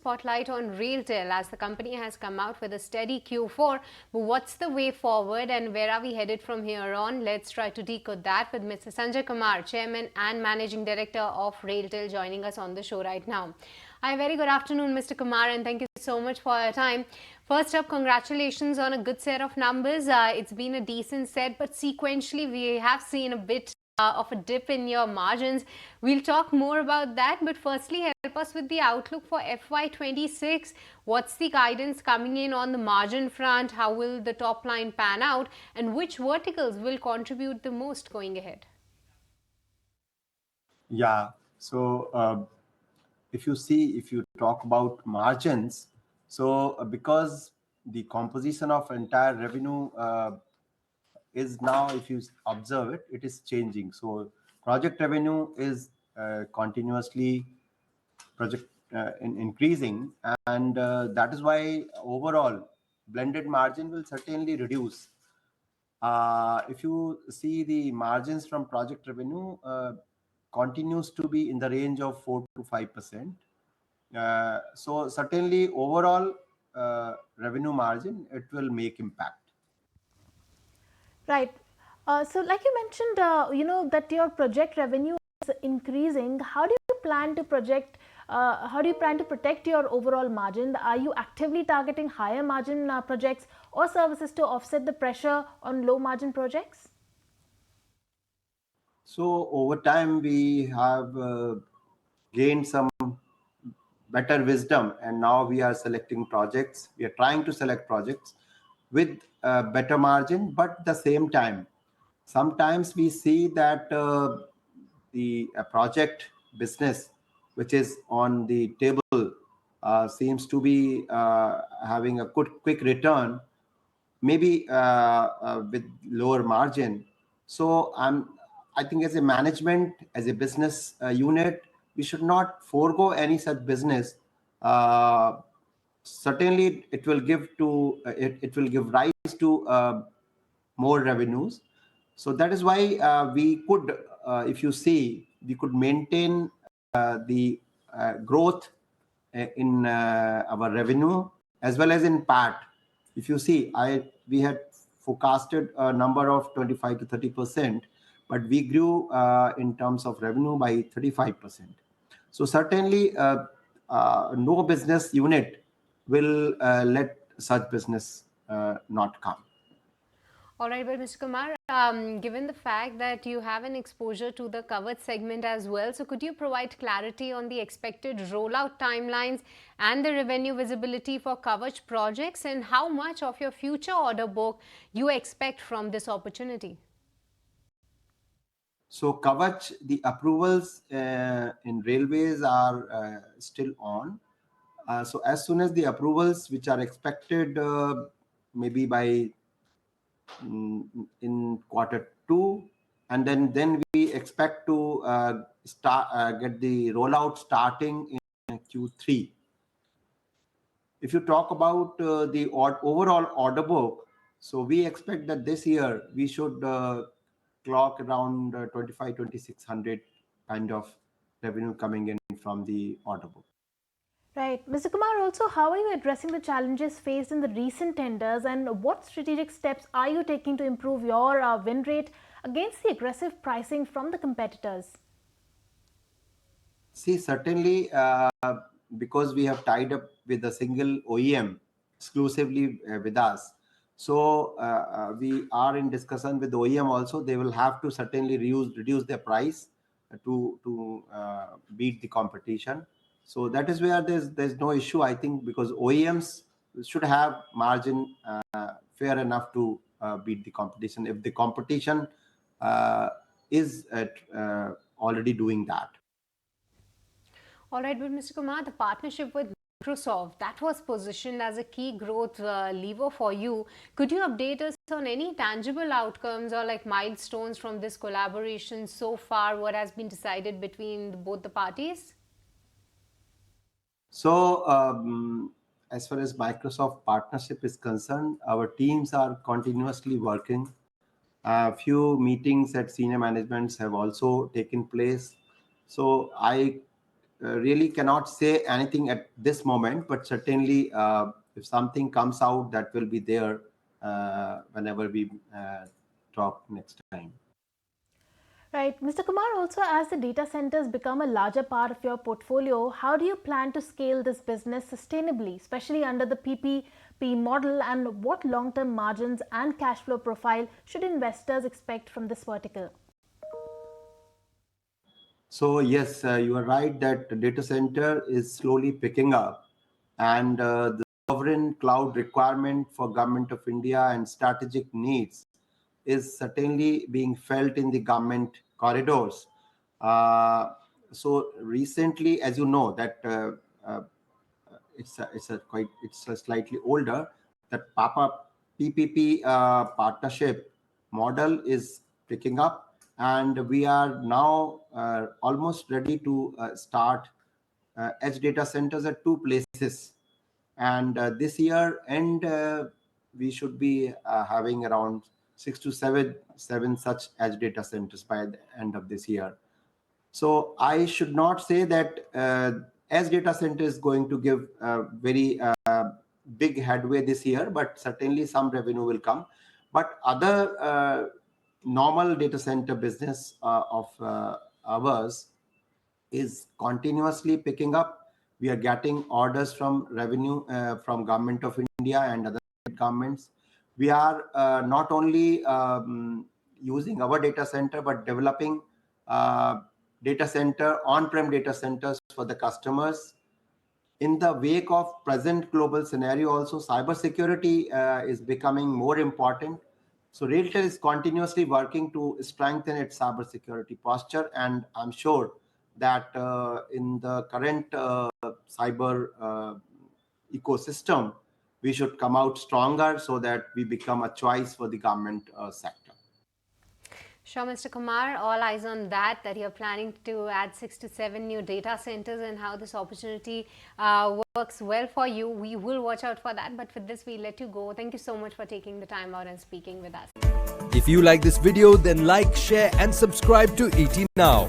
spotlight on RailTel as the company has come out with a steady Q4. But what's the way forward and where are we headed from here on? Let's try to decode that with Mr. Sanjai Kumar, Chairman and Managing Director of RailTel, joining us on the show right now. Hi, very good afternoon, Mr. Kumar, and thank you so much for your time. First up, congratulations on a good set of numbers. It's been a decent set, but sequentially we have seen a bit of a dip in your margins. We'll talk more about that, but firstly help us with the outlook for FY26. What's the guidance coming in on the margin front? How will the top line pan out, and which verticals will contribute the most going ahead? Yeah, so if you talk about margins, so because the composition of entire revenue is now, if you observe it, it is changing. So project revenue is continuously increasing, and that is why overall blended margin will certainly reduce. If you see the margins from project revenue continues to be in the range of 4 to 5%. So certainly overall revenue margin, it will make impact. Right. So like you mentioned, that your project revenue is increasing. How do you plan to protect your overall margin? Are you actively targeting higher margin projects or services to offset the pressure on low margin projects? So over time, we have gained some better wisdom, and now we are selecting projects. We are trying to select projects with better margin, but at the same time, sometimes we see that the project business which is on the table seems to be having a quick return, maybe with lower margin. So I think as a management, as a business unit, we should not forego any such business. Certainly, it will give rise to more revenues. So that is why we could, if you see, we could maintain the growth in our revenue as well as in PAT. If you see, we had forecasted a number of 25 to 30%, but we grew in terms of revenue by 35%. So certainly, no business unit will let such business not come. All right, but Mr. Kumar, given the fact that you have an exposure to the Kavach segment as well, so could you provide clarity on the expected rollout timelines and the revenue visibility for Kavach projects, and how much of your future order book you expect from this opportunity? So Kavach, the approvals in railways are still on. So as soon as the approvals, which are expected maybe by in Q2, and then we expect to get the rollout starting in Q3. If you talk about the overall order book, so we expect that this year we should clock around 25-2600 kind of revenue coming in from the order book. Right. Mr. Kumar, also, how are you addressing the challenges faced in the recent tenders, and what strategic steps are you taking to improve your win rate against the aggressive pricing from the competitors? See, certainly, because we have tied up with a single OEM exclusively with us, so we are in discussion with the OEM also. They will have to certainly reduce their price to beat the competition. So that is where there's no issue, I think, because OEMs should have margin fair enough to beat the competition if the competition is already doing that. All right, but Mr. Kumar, the partnership with Microsoft, that was positioned as a key growth lever for you. Could you update us on any tangible outcomes or like milestones from this collaboration so far? What has been decided between both the parties? So as far as Microsoft partnership is concerned, our teams are continuously working. A few meetings at senior managements have also taken place. So I really cannot say anything at this moment, but certainly if something comes out, that will be there whenever we talk next time. Right. Mr. Kumar, also as the data centers become a larger part of your portfolio, how do you plan to scale this business sustainably, especially under the PPP model, and what long-term margins and cash flow profile should investors expect from this vertical? So yes, you are right that the data center is slowly picking up, and the sovereign cloud requirement for Government of India and strategic needs is certainly being felt in the government corridors. So recently, as you know, that uh, it's a slightly older, that PPP partnership model is picking up, and we are now almost ready to start edge data centers at 2 places. And this year end, we should be having around 6 to 7 such edge data centers by the end of this year. So I should not say that as data center is going to give very big headway this year, but certainly some revenue will come. But other normal data center business of ours is continuously picking up. We are getting orders from revenue from Government of India and other governments. We are not only using our data center, but developing data center, on-prem data centers for the customers. In the wake of present global scenario, also cybersecurity is becoming more important. So RailTel is continuously working to strengthen its cybersecurity posture, and I'm sure that in the current cyber ecosystem, we should come out stronger so that we become a choice for the government sector. Sure, Mr. Kumar, all eyes on that you're planning to add 6 to 7 new data centers, and how this opportunity works well for you. We will watch out for that, but for this, we let you go. Thank you so much for taking the time out and speaking with us. If you like this video, then like, share and subscribe to ET Now.